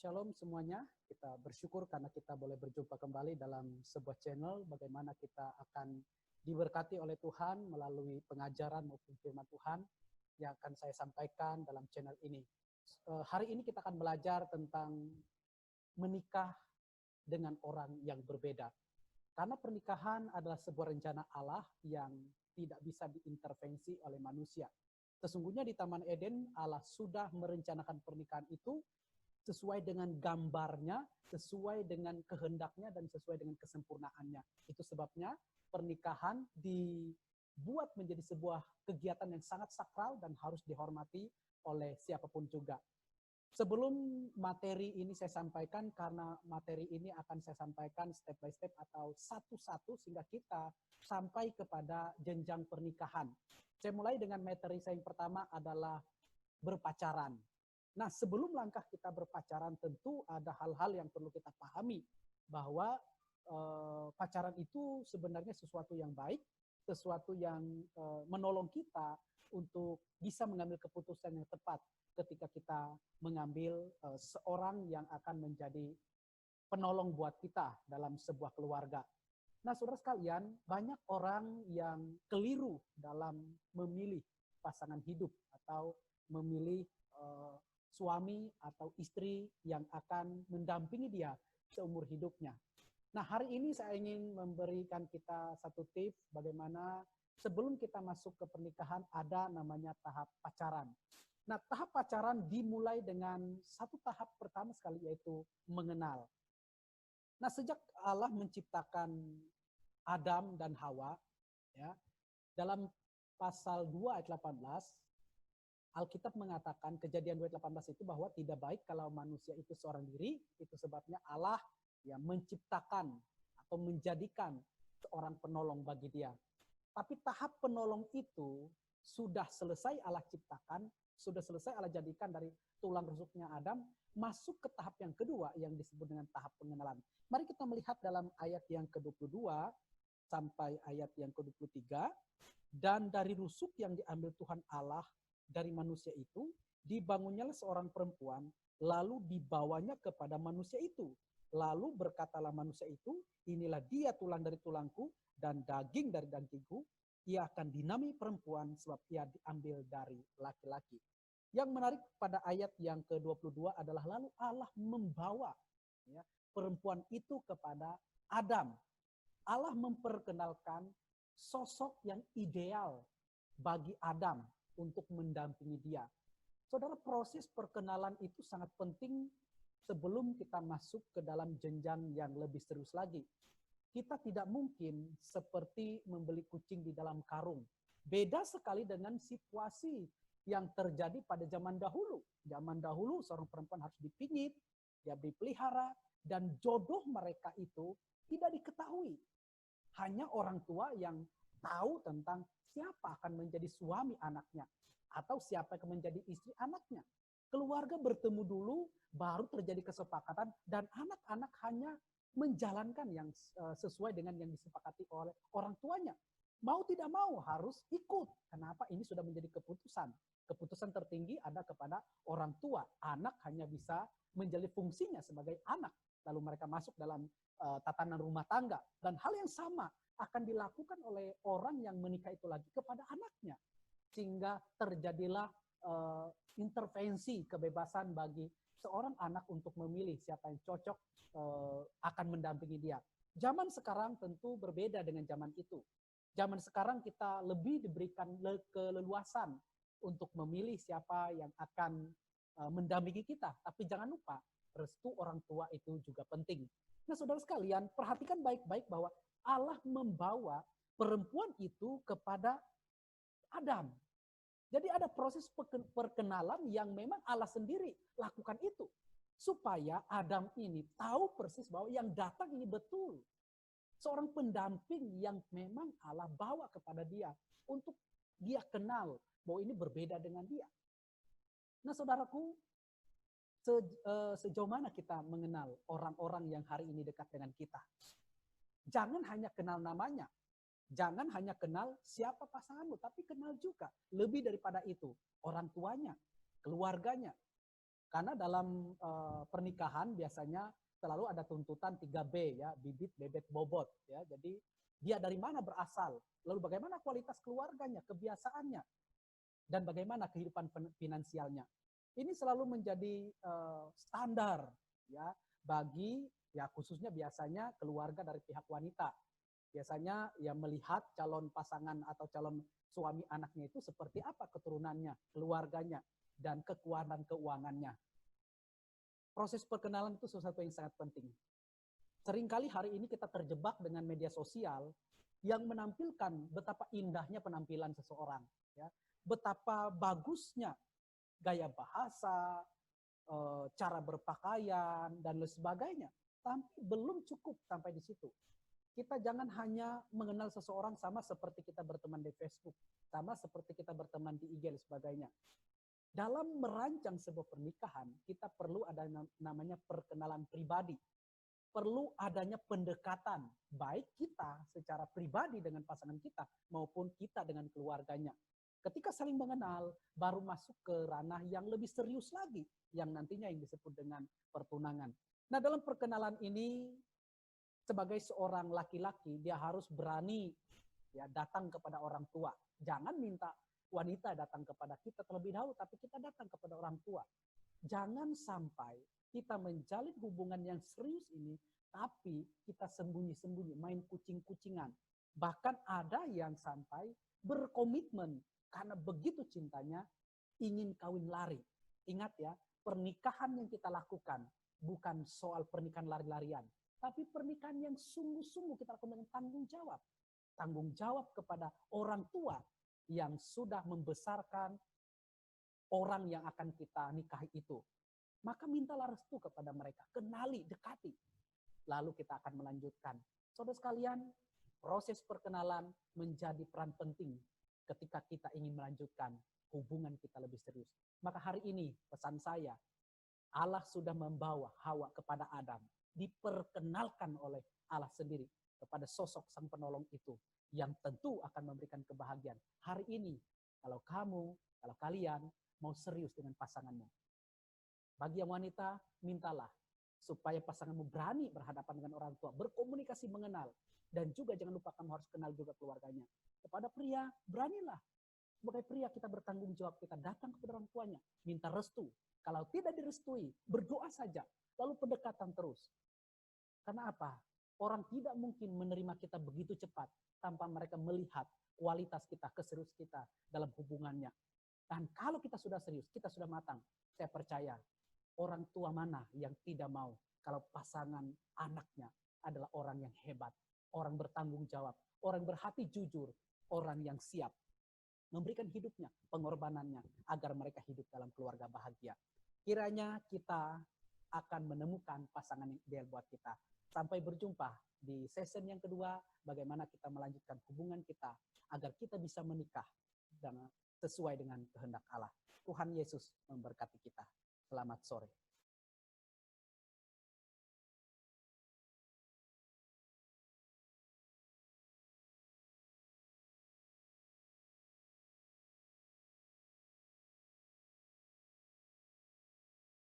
Shalom semuanya, kita bersyukur karena kita boleh berjumpa kembali dalam sebuah channel bagaimana kita akan diberkati oleh Tuhan melalui pengajaran maupun firman Tuhan yang akan saya sampaikan dalam channel ini. Hari ini kita akan belajar tentang menikah dengan orang yang berbeda. Karena pernikahan adalah sebuah rencana Allah yang tidak bisa diintervensi oleh manusia. Sesungguhnya di Taman Eden Allah sudah merencanakan pernikahan itu sesuai dengan gambarnya, sesuai dengan kehendaknya, dan sesuai dengan kesempurnaannya. Itu sebabnya pernikahan dibuat menjadi sebuah kegiatan yang sangat sakral dan harus dihormati oleh siapapun juga. Sebelum materi ini saya sampaikan, karena materi ini akan saya sampaikan step by step atau satu-satu sehingga kita sampai kepada jenjang pernikahan. Saya mulai dengan materi saya yang pertama adalah berpacaran. Nah, sebelum langkah kita berpacaran tentu ada hal-hal yang perlu kita pahami bahwa pacaran itu sebenarnya sesuatu yang baik, sesuatu yang menolong kita untuk bisa mengambil keputusan yang tepat ketika kita mengambil seorang yang akan menjadi penolong buat kita dalam sebuah keluarga. Nah, saudara sekalian, banyak orang yang keliru dalam memilih pasangan hidup atau memilih suami atau istri yang akan mendampingi dia seumur hidupnya. Nah, hari ini saya ingin memberikan kita satu tips bagaimana sebelum kita masuk ke pernikahan ada namanya tahap pacaran. Nah, tahap pacaran dimulai dengan satu tahap pertama sekali yaitu mengenal. Nah, sejak Allah menciptakan Adam dan Hawa, ya, dalam pasal 2 ayat 18, Alkitab mengatakan Kejadian 2:18 itu bahwa tidak baik kalau manusia itu seorang diri, itu sebabnya Allah yang menciptakan atau menjadikan seorang penolong bagi dia. Tapi tahap penolong itu sudah selesai Allah ciptakan, sudah selesai Allah jadikan dari tulang rusuknya Adam, masuk ke tahap yang kedua yang disebut dengan tahap pengenalan. Mari kita melihat dalam ayat yang ke-22 sampai ayat yang ke-23, dan dari rusuk yang diambil Tuhan Allah dari manusia itu, dibangunnyalah seorang perempuan, lalu dibawanya kepada manusia itu. Lalu berkatalah manusia itu, inilah dia tulang dari tulangku dan daging dari dagingku, ia akan dinamai perempuan sebab ia diambil dari laki-laki. Yang menarik pada ayat yang ke-22 adalah lalu Allah membawa perempuan itu kepada Adam. Allah memperkenalkan sosok yang ideal bagi Adam untuk mendampingi dia. Saudara, proses perkenalan itu sangat penting sebelum kita masuk ke dalam jenjang yang lebih serius lagi. Kita tidak mungkin seperti membeli kucing di dalam karung. Beda sekali dengan situasi yang terjadi pada zaman dahulu. Zaman dahulu seorang perempuan harus dipingit, dia dipelihara, dan jodoh mereka itu tidak diketahui. Hanya orang tua yang tahu tentang siapa akan menjadi suami anaknya atau siapa yang akan menjadi istri anaknya. Keluarga bertemu dulu, baru terjadi kesepakatan dan anak-anak hanya menjalankan yang sesuai dengan yang disepakati oleh orang tuanya. Mau tidak mau harus ikut. Kenapa? Ini sudah menjadi keputusan. Keputusan tertinggi ada kepada orang tua. Anak hanya bisa menjalani fungsinya sebagai anak. Lalu mereka masuk dalam tatanan rumah tangga. Dan hal yang sama akan dilakukan oleh orang yang menikah itu lagi kepada anaknya. Sehingga terjadilah intervensi kebebasan bagi seorang anak untuk memilih siapa yang cocok akan mendampingi dia. Zaman sekarang tentu berbeda dengan zaman itu. Zaman sekarang kita lebih diberikan keleluasan untuk memilih siapa yang akan mendampingi kita. Tapi jangan lupa, restu orang tua itu juga penting. Nah, saudara sekalian, perhatikan baik-baik bahwa Allah membawa perempuan itu kepada Adam. Jadi ada proses perkenalan yang memang Allah sendiri lakukan itu. Supaya Adam ini tahu persis bahwa yang datang ini betul. Seorang pendamping yang memang Allah bawa kepada dia. Untuk dia kenal bahwa ini berbeda dengan dia. Nah, saudaraku, sejauh mana kita mengenal orang-orang yang hari ini dekat dengan kita? Jangan hanya kenal namanya. Jangan hanya kenal siapa pasanganmu, tapi kenal juga lebih daripada itu orang tuanya, keluarganya. Karena dalam pernikahan biasanya selalu ada tuntutan 3B ya, bibit, bebet, bobot ya. Jadi dia dari mana berasal, lalu bagaimana kualitas keluarganya, kebiasaannya, dan bagaimana kehidupan finansialnya. Ini selalu menjadi standar ya bagi ya khususnya biasanya keluarga dari pihak wanita. Biasanya ya melihat calon pasangan atau calon suami anaknya itu seperti apa keturunannya, keluarganya, dan kekuatan keuangannya. Proses perkenalan itu sesuatu yang sangat penting. Seringkali hari ini kita terjebak dengan media sosial yang menampilkan betapa indahnya penampilan seseorang, ya, betapa bagusnya gaya bahasa, cara berpakaian, dan lain sebagainya. Tapi belum cukup sampai di situ. Kita jangan hanya mengenal seseorang sama seperti kita berteman di Facebook, sama seperti kita berteman di IG dan sebagainya. Dalam merancang sebuah pernikahan, kita perlu ada namanya perkenalan pribadi. Perlu adanya pendekatan, baik kita secara pribadi dengan pasangan kita, maupun kita dengan keluarganya. Ketika saling mengenal, baru masuk ke ranah yang lebih serius lagi, yang nantinya yang disebut dengan pertunangan. Nah, dalam perkenalan ini, sebagai seorang laki-laki, dia harus berani ya datang kepada orang tua. Jangan minta wanita datang kepada kita terlebih dahulu, tapi kita datang kepada orang tua. Jangan sampai kita menjalin hubungan yang serius ini, tapi kita sembunyi-sembunyi, main kucing-kucingan. Bahkan ada yang sampai berkomitmen, karena begitu cintanya, ingin kawin lari. Ingat ya, pernikahan yang kita lakukan bukan soal pernikahan lari-larian, tapi pernikahan yang sungguh-sungguh kita lakukan dengan tanggung jawab. Tanggung jawab kepada orang tua yang sudah membesarkan orang yang akan kita nikahi itu. Maka mintalah restu kepada mereka, kenali, dekati. Lalu kita akan melanjutkan. Saudara sekalian, proses perkenalan menjadi peran penting ketika kita ingin melanjutkan hubungan kita lebih serius. Maka hari ini pesan saya, Allah sudah membawa Hawa kepada Adam, diperkenalkan oleh Allah sendiri kepada sosok sang penolong itu, yang tentu akan memberikan kebahagiaan. Hari ini, kalau kalian mau serius dengan pasanganmu, bagi yang wanita, mintalah supaya pasanganmu berani berhadapan dengan orang tua, berkomunikasi mengenal, dan juga jangan lupa kamu harus kenal juga keluarganya. Kepada pria, beranilah. Sebagai pria kita bertanggung jawab, kita datang kepada orang tuanya, minta restu. Kalau tidak direstui, berdoa saja, lalu pendekatan terus. Karena apa? Orang tidak mungkin menerima kita begitu cepat tanpa mereka melihat kualitas kita, keserius kita dalam hubungannya. Dan kalau kita sudah serius, kita sudah matang, saya percaya orang tua mana yang tidak mau kalau pasangan anaknya adalah orang yang hebat, orang bertanggung jawab, orang berhati jujur, orang yang siap memberikan hidupnya, pengorbanannya, agar mereka hidup dalam keluarga bahagia. Kiranya kita akan menemukan pasangan yang ideal buat kita. Sampai berjumpa di session yang kedua, bagaimana kita melanjutkan hubungan kita, agar kita bisa menikah sesuai dengan kehendak Allah. Tuhan Yesus memberkati kita. Selamat sore.